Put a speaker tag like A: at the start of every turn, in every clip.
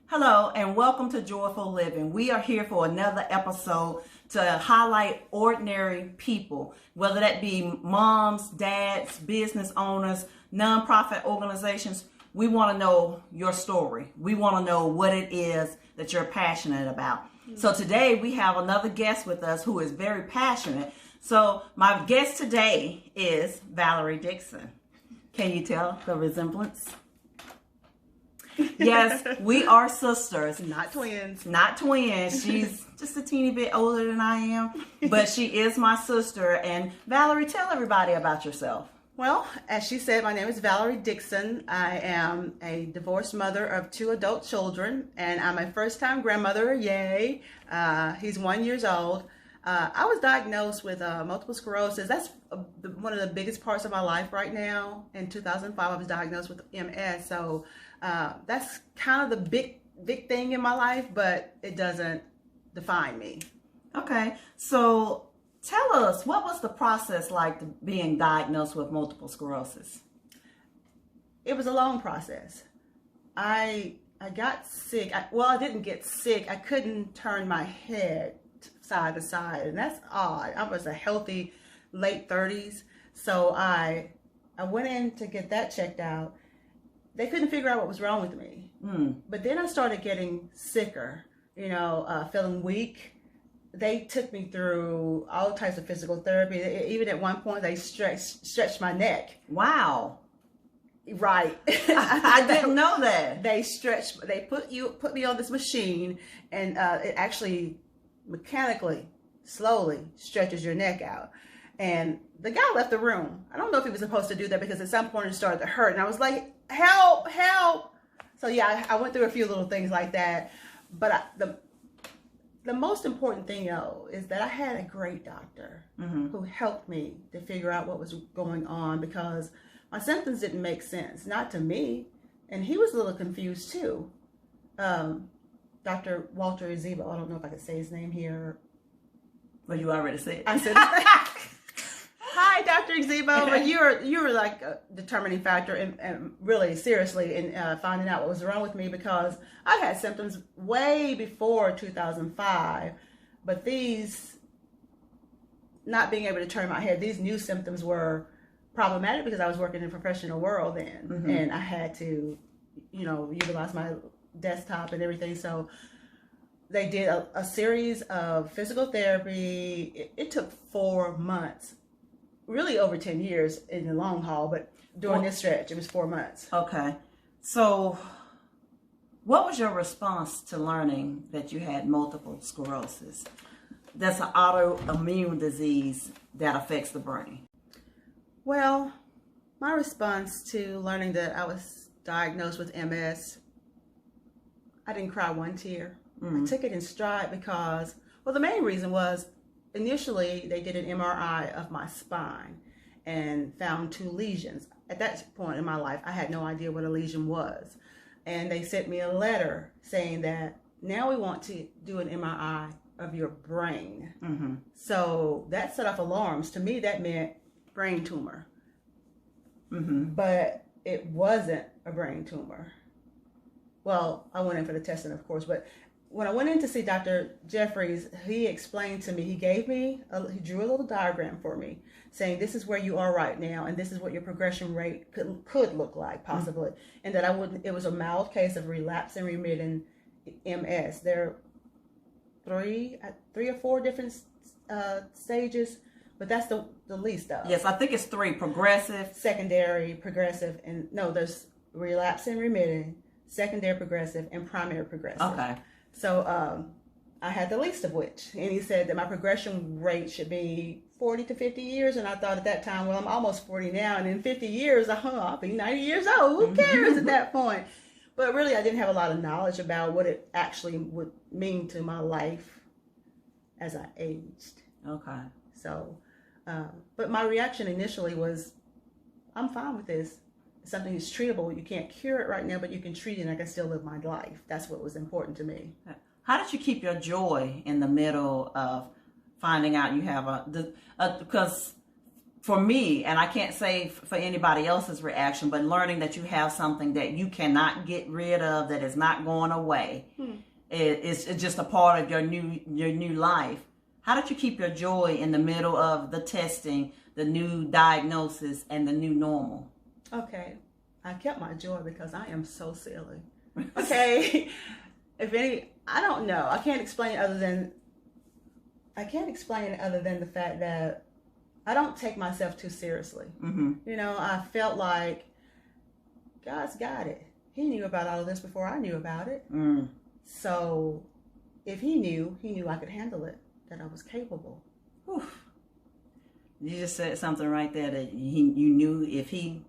A: Hello and welcome to Joyful Living. We are here for another episode to highlight ordinary people, whether that be moms, dads, business owners, nonprofit organizations. We want to know your story. We want to know what it is that you're passionate about. So today we have another guest with us who is very passionate. So my guest today is Valerie Dixon. Can you tell the resemblance? Yes, we are sisters.
B: Not twins.
A: Not twins. She's just a teeny bit older than I am, but she is my sister. And Valerie, tell everybody about yourself.
B: Well, as she said, my name is Valerie Dixon. I am a divorced mother of 2 adult children, and I'm a first-time grandmother. Yay! He's 1 year old. I was diagnosed with multiple sclerosis. That's one of the biggest parts of my life right now. In 2005, I was diagnosed with MS. So that's kind of the big thing in my life, but it doesn't define me.
A: Okay, so tell us, what was the process like to being diagnosed with multiple sclerosis?
B: It was a long process. I got sick. I didn't get sick. I couldn't turn my head side to side, and that's odd. I was a healthy late 30s, so I went in to get that checked out. They couldn't figure out what was wrong with me. But then I started getting sicker, feeling weak. They took me through all types of physical therapy. Even at one point, they stretched my neck.
A: Wow.
B: Right.
A: I didn't know that.
B: They put me on this machine, and it actually mechanically, slowly stretches your neck out. And the guy left the room. I don't know if he was supposed to do that, because at some point it started to hurt, and I was like, help. So yeah, I went through a few little things like that. But the most important thing, though, is that I had a great doctor who helped me to figure out what was going on, because my symptoms didn't make sense, not to me, and he was a little confused too. Dr. Walter Ezebo, I don't know if I could say his name here.
A: Well, you already said it.
B: I said, hi, Dr. Ezebo, but you were like a determining factor and really seriously in finding out what was wrong with me, because I had symptoms way before 2005, but these, not being able to turn my head, these new symptoms were problematic because I was working in the professional world then, and I had to, utilize my desktop and everything. So they did a series of physical therapy. It took 4 months, really over 10 years in the long haul, but during this stretch, it was 4 months.
A: Okay. So what was your response to learning that you had multiple sclerosis? That's an autoimmune disease that affects the brain.
B: Well, my response to learning that I was diagnosed with MS, I didn't cry one tear. I took it in stride because, the main reason was, initially they did an MRI of my spine and found 2 lesions. At that point in my life, I had no idea what a lesion was. And they sent me a letter saying that now we want to do an MRI of your brain. So that set off alarms. To me, that meant brain tumor. But it wasn't a brain tumor. Well, I went in for the testing, of course, but when I went in to see Dr. Jeffries, he explained to me, he drew a little diagram for me saying, this is where you are right now, and this is what your progression rate could look like, possibly. And that it was a mild case of relapse and remitting MS. There are 3 or 4 different stages, but that's the least of.
A: Yes, I think it's 3: progressive,
B: secondary, progressive, and no, there's relapse and remitting, secondary progressive, and primary progressive.
A: Okay.
B: So I had the least of which, and he said that my progression rate should be 40 to 50 years, and I thought at that time, well, I'm almost 40 now, and in 50 years, I'll be 90 years old. Who cares at that point? But really, I didn't have a lot of knowledge about what it actually would mean to my life as I aged.
A: Okay.
B: So, but my reaction initially was, I'm fine with this. It's something that's treatable. You can't cure it right now, but you can treat it, and I can still live my life. That's what was important to me.
A: How did you keep your joy in the middle of finding out you have because for me, and I can't say for anybody else's reaction, but learning that you have something that you cannot get rid of, that is not going away, it's just a part of your new life. How did you keep your joy in the middle of the testing, the new diagnosis, and the new normal?
B: Okay, I kept my joy because I am so silly. Okay, I don't know. I can't explain it other than the fact that I don't take myself too seriously. You know, I felt like God's got it. He knew about all of this before I knew about it. So if he knew I could handle it, that I was capable.
A: Whew. You just said something right there that you knew if he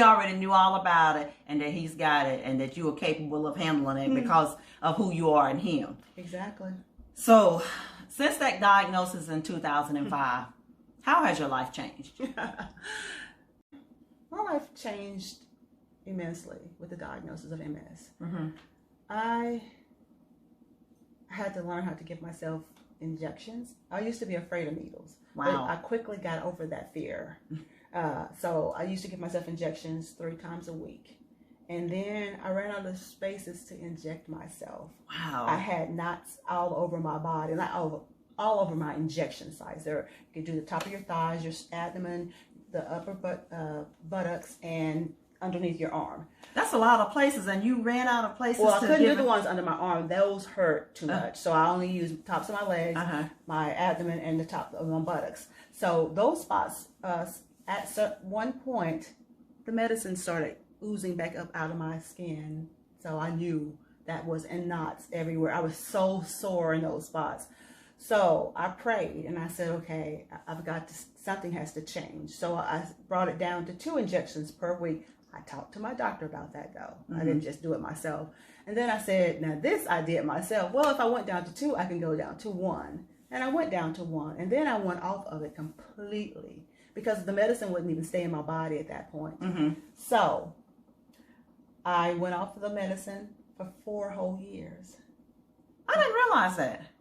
A: already knew all about it, and that he's got it, and that you are capable of handling it because of who you are in him.
B: Exactly.
A: So since that diagnosis in 2005, how has your life changed?
B: My life changed immensely with the diagnosis of MS. I had to learn how to give myself injections. I used to be afraid of needles.
A: Wow.
B: But I quickly got over that fear. So I used to give myself injections 3 times a week. And then I ran out of spaces to inject myself.
A: Wow.
B: I had knots all over my body, not all over my injection sites. There, you could do the top of your thighs, your abdomen, the upper buttocks, and underneath your arm.
A: That's a lot of places, and you ran out of places.
B: Well, I couldn't do the ones under my arm. Those hurt too much. So I only used tops of my legs, my abdomen, and the top of my buttocks. So those spots, at one point, the medicine started oozing back up out of my skin. So I knew that was in knots everywhere. I was so sore in those spots. So I prayed and I said, okay, I've got to, something has to change. So I brought it down to 2 injections per week. I talked to my doctor about that though. I didn't just do it myself. And then I said, now this I did myself. Well, if I went down to 2, I can go down to 1. And I went down to 1. And then I went off of it completely because the medicine wouldn't even stay in my body at that point. So I went off of the medicine for 4 whole years.
A: I didn't realize that.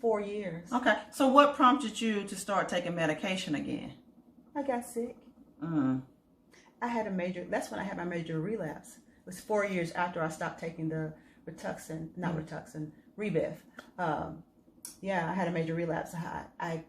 B: 4 years.
A: Okay. So what prompted you to start taking medication again?
B: I got sick. I had that's when I had my major relapse. It was 4 years after I stopped taking the Rituxan, Rebif. Yeah, I had a major relapse. I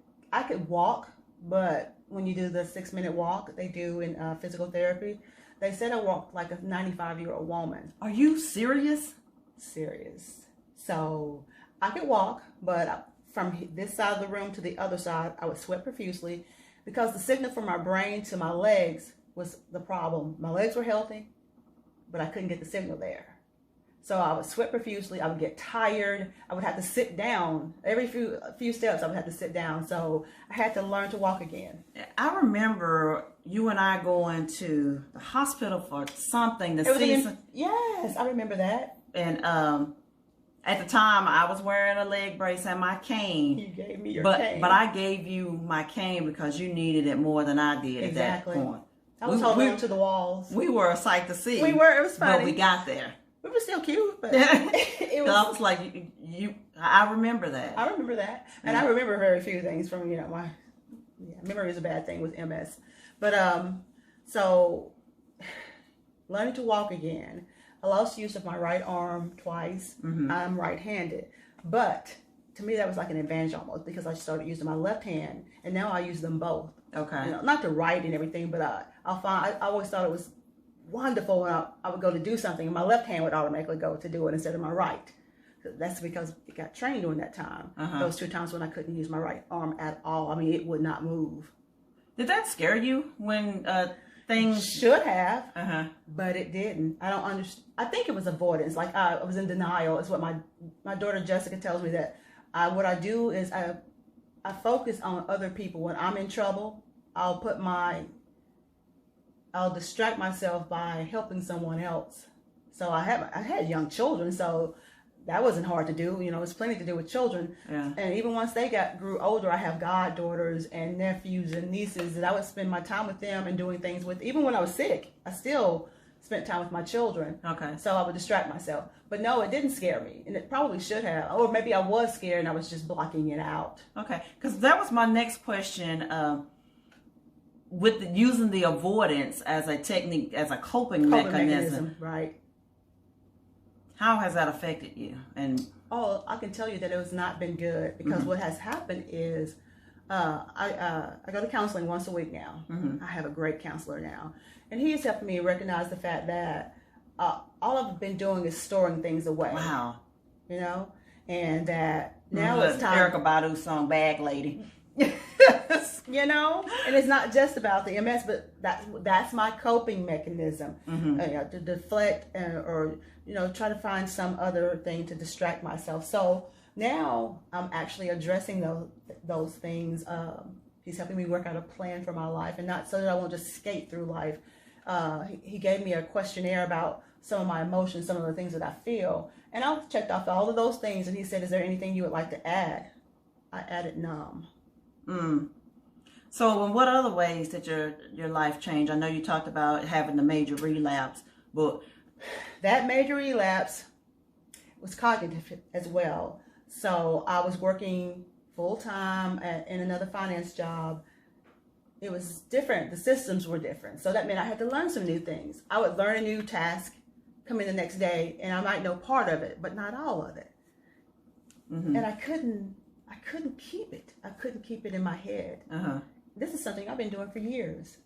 B: could walk, but when you do the 6-minute walk they do in physical therapy, they said I walked like a 95-year-old woman.
A: Are you serious?
B: Serious. So I could walk, but from this side of the room to the other side, I would sweat profusely because the signal from my brain to my legs was the problem. My legs were healthy, but I couldn't get the signal there. So I would sweat profusely. I would get tired. I would have to sit down. Every few steps, I would have to sit down. So I had to learn to walk again.
A: I remember you and I going to the hospital for something.
B: Yes, I remember that.
A: And at the time, I was wearing a leg brace and my cane.
B: You gave me your
A: cane. But I gave you my cane because you needed it more than I did at that point.
B: I was holding on to the walls.
A: We were a sight to see.
B: We were. It was funny.
A: But we got there.
B: We were still cute, but
A: it was. I was like, I remember that.
B: I remember that, and I remember very few things from my memory is a bad thing with MS, but so learning to walk again. I lost use of my right arm twice. I'm right-handed, but to me that was like an advantage almost because I started using my left hand, and now I use them both.
A: Okay.
B: Not to write and everything, but I always thought it was wonderful when I would go to do something and my left hand would automatically go to do it instead of my right. That's because it got trained during that time. Those 2 times when I couldn't use my right arm at all. I mean, it would not move.
A: Did that scare you when things
B: should have, but it didn't? I don't understand. I think it was avoidance. Like I was in denial. It's what my daughter Jessica tells me that what I do is I focus on other people. When I'm in trouble, I'll distract myself by helping someone else. So I had young children, so that wasn't hard to do. It's plenty to do with children. Yeah. And even once they grew older, I have goddaughters and nephews and nieces that I would spend my time with them and doing things with. Even when I was sick, I still spent time with my children. Okay. So I would distract myself. But no, it didn't scare me, and it probably should have. Or maybe I was scared and I was just blocking it out.
A: Okay, because that was my next question. using the avoidance as a technique, as a coping mechanism,
B: right?
A: How has that affected you? And
B: I can tell you that it has not been good, because what has happened is I go to counseling once a week now. I have a great counselor now, and he is helping me recognize the fact that all I've been doing is storing things away.
A: Wow.
B: You know, and that now it's time.
A: Erykah Badu's song "Bag Lady."
B: You know, and it's not just about the MS, but that's my coping mechanism, to deflect or try to find some other thing to distract myself. So now I'm actually addressing those things. He's helping me work out a plan for my life, and not so that I won't just skate through life. He gave me a questionnaire about some of my emotions, some of the things that I feel, and I checked off all of those things. And he said, "Is there anything you would like to add?" I added numb.
A: So in what other ways did your life change? I know you talked about having the major relapse, but
B: that major relapse was cognitive as well. So I was working full-time in another finance job. It was different. The systems were different. So that meant I had to learn some new things. I would learn a new task, come in the next day, and I might know part of it, but not all of it. And I couldn't keep it. I couldn't keep it in my head. This is something I've been doing for years,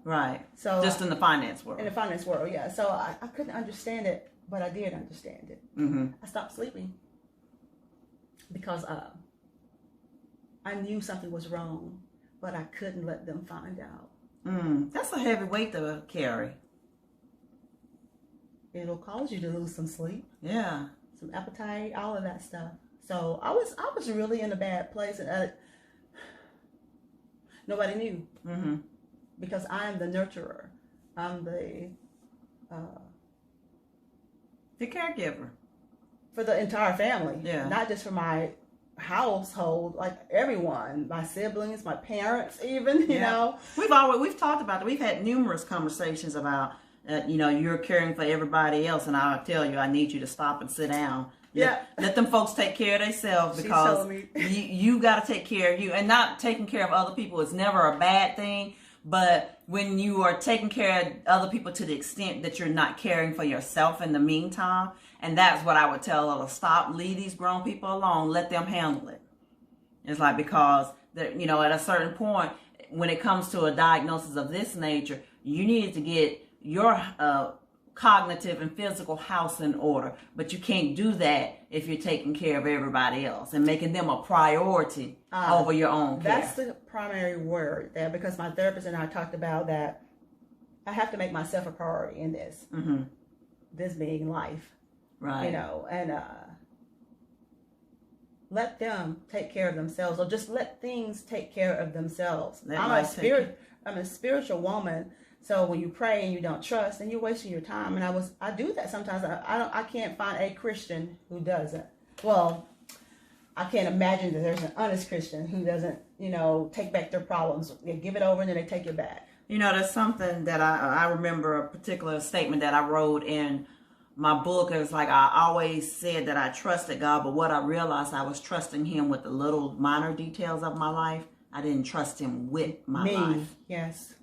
B: Right.
A: So just in the finance world.
B: In the finance world, yeah. So I couldn't understand it, but I did understand it. I stopped sleeping because I knew something was wrong, but I couldn't let them find out.
A: That's a heavy weight to carry.
B: It'll cause you to lose some sleep.
A: Yeah.
B: Some appetite, all of that stuff. So I was really in a bad place, and nobody knew, because I'm the nurturer. I'm the
A: caregiver for
B: the entire family.
A: Yeah,
B: not just for my household, like everyone, my siblings, my parents, even. You know,
A: we've talked about it. We've had numerous conversations about you're caring for everybody else, and I'll tell you, I need you to stop and sit down. Let them folks take care of themselves, because you got to take care of you. And not taking care of other people is never a bad thing, but when you are taking care of other people to the extent that you're not caring for yourself in the meantime, and that's what I would tell her: to stop, leave these grown people alone, let them handle it. It's like, because at a certain point, when it comes to a diagnosis of this nature, you need to get your cognitive and physical house in order, but you can't do that if you're taking care of everybody else and making them a priority over your own care.
B: That's the primary word there, because my therapist and I talked about that. I have to make myself a priority in this, this being life,
A: right?
B: And let them take care of themselves, or just let things take care of themselves. I'm a spiritual woman. So when you pray and you don't trust, then you're wasting your time. And I do that sometimes. I can't find a Christian who doesn't. Well, I can't imagine that there's an honest Christian who doesn't, take back their problems. They give it over and then they take it back.
A: There's something that I remember, a particular statement that I wrote in my book. It was like, I always said that I trusted God, but what I realized, I was trusting Him with the little minor details of my life. I didn't trust Him with my life.
B: Yes.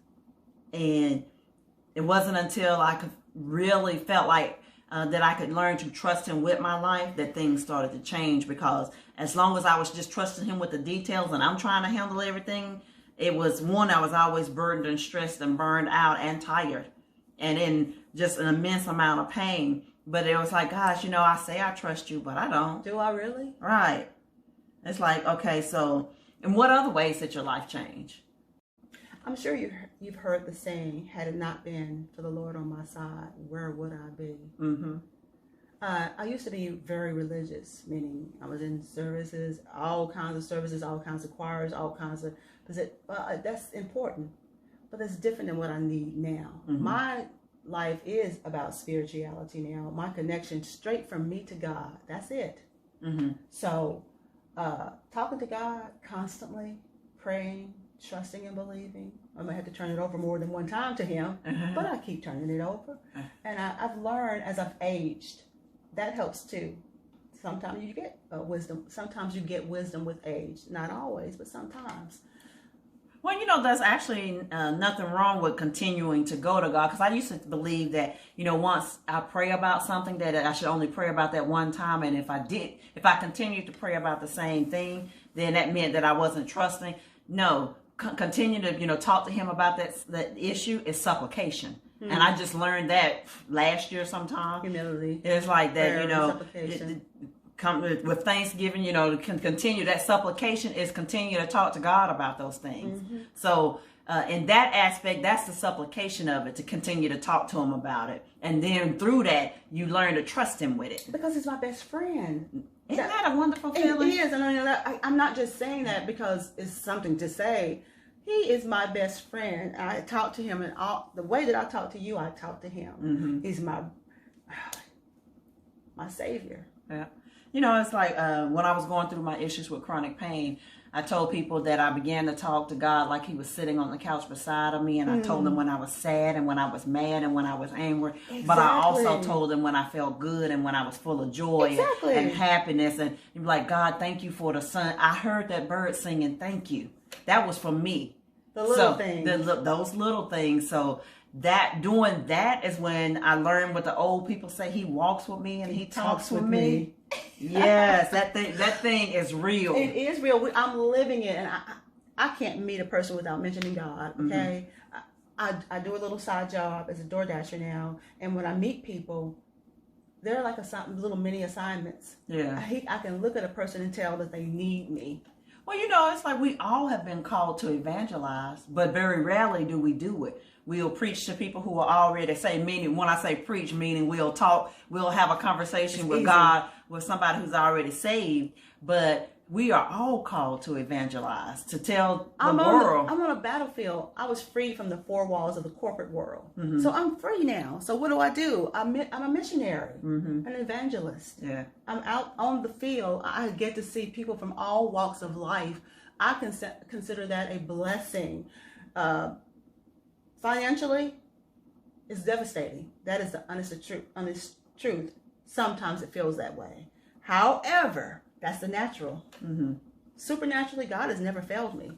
A: And it wasn't until I really felt like that I could learn to trust Him with my life that things started to change. Because as long as I was just trusting Him with the details and I'm trying to handle everything, it was I was always burdened and stressed and burned out and tired and in just an immense amount of pain. But it was like, gosh, I say I trust you, but I don't.
B: Do I really?
A: Right. It's like, okay, so in what other ways did your life change?
B: I'm sure you've heard the saying, had it not been for the Lord on my side, where would I be? I used to be very religious, meaning I was in services, all kinds of services, all kinds of choirs, all kinds of, that's important, but it's different than what I need now. My life is about spirituality now, my connection straight from me to God. That's it. So talking to God constantly, praying, trusting and believing. I might have to turn it over more than one time to Him, but I keep turning it over. And I've learned as I've aged, that helps too. Sometimes you get wisdom. Sometimes you get wisdom with age. Not always, but sometimes.
A: Well, there's actually nothing wrong with continuing to go to God, because I used to believe that, once I pray about something, that I should only pray about that one time. And if I continued to pray about the same thing, then that meant that I wasn't trusting. No, continue to, talk to him about that issue is supplication. Mm-hmm. And I just learned that last year sometime.
B: Humility.
A: It's like that,
B: supplication.
A: Come with Thanksgiving, can continue that supplication is continue to talk to God about those things. Mm-hmm. So in that aspect, that's the supplication of it, to continue to talk to him about it. And then through that, you learn to trust him with it.
B: Because he's my best friend.
A: Isn't that a wonderful feeling?
B: It is. And I'm not just saying that because it's something to say. He is my best friend. I talk to him, and the way that I talk to you, I talk to him. Mm-hmm. He's my savior.
A: Yeah. It's like when I was going through my issues with chronic pain, I told people that I began to talk to God like he was sitting on the couch beside of me. And I told him when I was sad and when I was mad and when I was angry. Exactly. But I also told him when I felt good and when I was full of joy and happiness. And he'd be like, God, thank you for the sun. I heard that bird singing, thank you. That was from me.
B: The little things.
A: Those little things. So doing that is when I learned what the old people say. He walks with me and he talks with me. Yes, that thing is real.
B: It is real. I'm living it, and I can't meet a person without mentioning God. Okay, mm-hmm. I do a little side job as a DoorDasher now, and when I meet people, they're like little mini assignments.
A: Yeah,
B: I can look at a person and tell that they need me.
A: Well, it's like we all have been called to evangelize, but very rarely do we do it. We'll preach to people who are already saved, meaning when I say preach, meaning we'll have a conversation with God with somebody who's already saved, but we are all called to evangelize, to tell the world.
B: I'm on a battlefield. I was freed from the four walls of the corporate world. Mm-hmm. So I'm free now. So what do? I'm a missionary, mm-hmm. an evangelist.
A: Yeah.
B: I'm out on the field. I get to see people from all walks of life. I consider that a blessing. Financially, it's devastating. That is the honest truth. Sometimes it feels that way. However, that's the natural. Mm-hmm. Supernaturally, God has never failed me.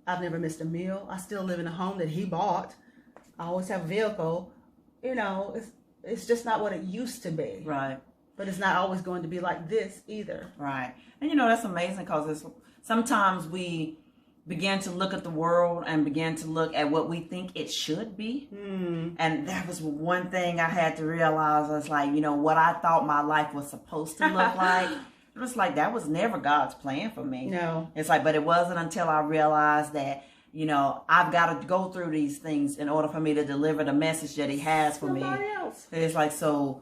B: I've never missed a meal. I still live in a home that he bought. I always have a vehicle. It's just not what it used to be.
A: Right.
B: But it's not always going to be like this either.
A: Right. And that's amazing, because sometimes we begin to look at the world and begin to look at what we think it should be. And that was one thing I had to realize. I was like, what I thought my life was supposed to look like. It was like, that was never God's plan for me.
B: No.
A: It's like, but it wasn't until I realized that, I've got to go through these things in order for me to deliver the message that he has for me.
B: Else.
A: It's like, so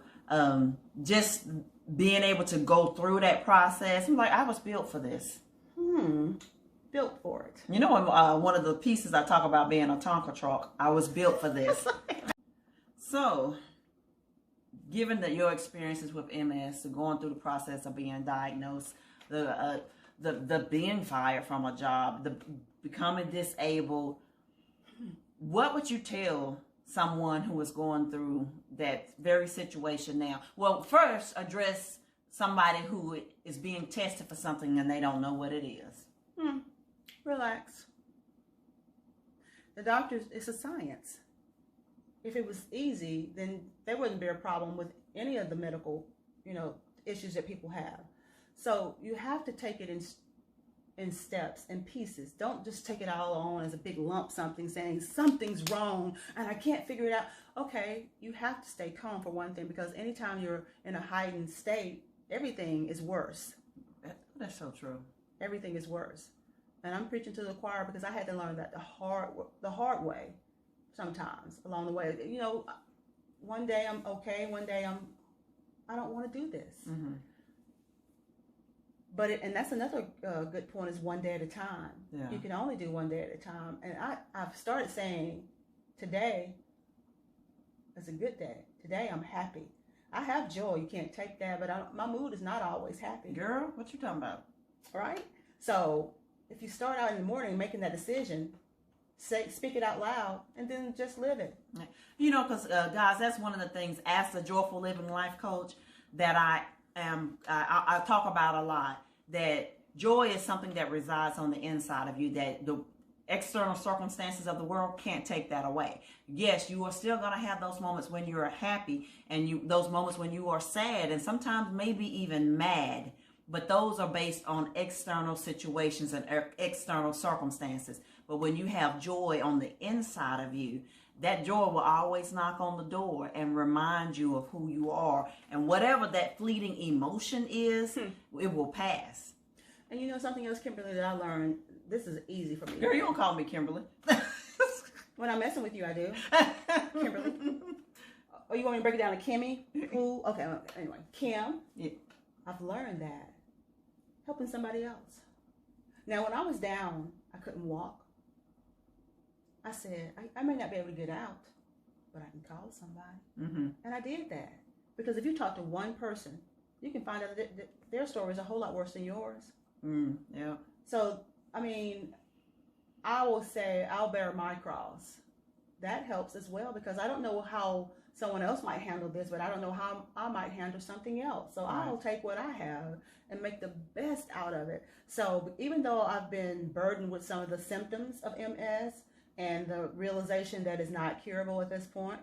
A: just being able to go through that process, I'm like, I was built for this.
B: Built for it.
A: One of the pieces I talk about being a Tonka truck, I was built for this. So, given that your experiences with MS, going through the process of being diagnosed, the being fired from a job, the becoming disabled, what would you tell someone who is going through that very situation now? Well, first, address somebody who is being tested for something and they don't know what it is.
B: Relax. The doctors, it's a science. If it was easy, then there wouldn't be a problem with any of the medical, issues that people have. So you have to take it in steps and pieces. Don't just take it all on as a big lump saying something's wrong and I can't figure it out. Okay, you have to stay calm for one thing, because anytime you're in a heightened state, everything is worse.
A: That's so true.
B: Everything is worse. And I'm preaching to the choir because I had to learn that the hard way sometimes along the way. One day I'm okay, one day I don't want to do this. Mm-hmm. But and that's another good point, is one day at a time. Yeah. You can only do one day at a time. And I've started saying, today is a good day. Today I'm happy. I have joy. You can't take that, but my mood is not always happy.
A: Girl, what you talking about?
B: Right? So if you start out in the morning making that decision, speak it out loud, and then just live it.
A: Because guys, that's one of the things as the Joyful Living Life Coach that I talk about a lot, that joy is something that resides on the inside of you, that external circumstances of the world can't take that away. Yes, you are still going to have those moments when you are happy, and those moments when you are sad, and sometimes maybe even mad. But those are based on external situations and external circumstances. But when you have joy on the inside of you, that joy will always knock on the door and remind you of who you are. And whatever that fleeting emotion is, it will pass.
B: And you know something else, Kimberly, that I learned, this is easy for me.
A: Girl, you don't call me Kimberly.
B: When I'm messing with you, I do. Kimberly. Oh, you want me to break it down to Kimmy? Who? Okay, anyway. Kim.
A: Yeah.
B: I've learned that. Helping somebody else. Now, when I was down, I couldn't walk. I said, I may not be able to get out, but I can call somebody.
A: Mm-hmm.
B: And I did that. Because if you talk to one person, you can find out that their story is a whole lot worse than yours.
A: Yeah.
B: So, I mean, I will say I'll bear my cross. That helps as well, because I don't know how someone else might handle this, but I don't know how I might handle something else. So I'll take what I have and make the best out of it. So even though I've been burdened with some of the symptoms of MS and the realization that it's not curable at this point,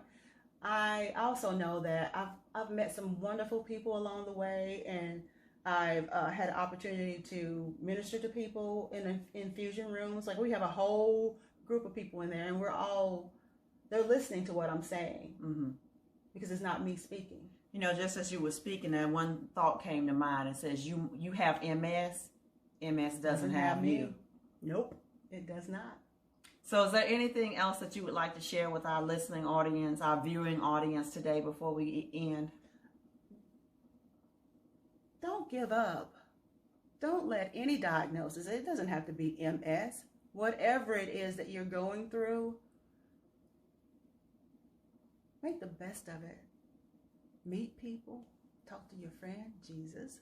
B: I also know that I've met some wonderful people along the way, and I've had an opportunity to minister to people in infusion rooms. Like, we have a whole group of people in there, and they're listening to what I'm saying, because it's not me speaking.
A: You know, just as you were speaking, that one thought came to mind. It says, you have MS. MS doesn't have you.
B: Nope, it does not.
A: So is there anything else that you would like to share with our listening audience, our viewing audience today before we end?
B: Don't give up. Don't let any diagnosis, it doesn't have to be MS, whatever it is that you're going through, make the best of it. Meet people, talk to your friend, Jesus.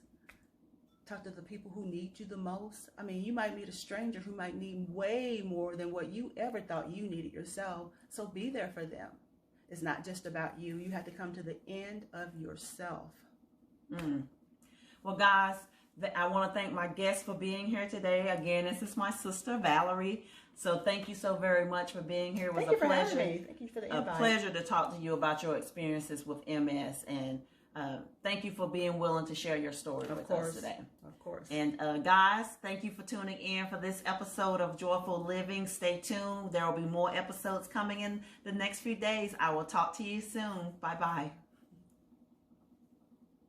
B: Talk to the people who need you the most. I mean, you might meet a stranger who might need way more than what you ever thought you needed yourself. So be there for them. It's not just about you. You have to come to the end of yourself.
A: Well, guys, I want to thank my guests for being here today. Again, this is my sister, Valerie. So thank you so very much for being here. It was
B: Thank you
A: a
B: for
A: pleasure.
B: having me. Thank you for the invite.
A: A pleasure to talk to you about your experiences with MS, and thank you for being willing to share your story with us today.
B: Of course.
A: And guys, thank you for tuning in for this episode of Joyful Living. Stay tuned. There will be more episodes coming in the next few days. I will talk to you soon. Bye-bye.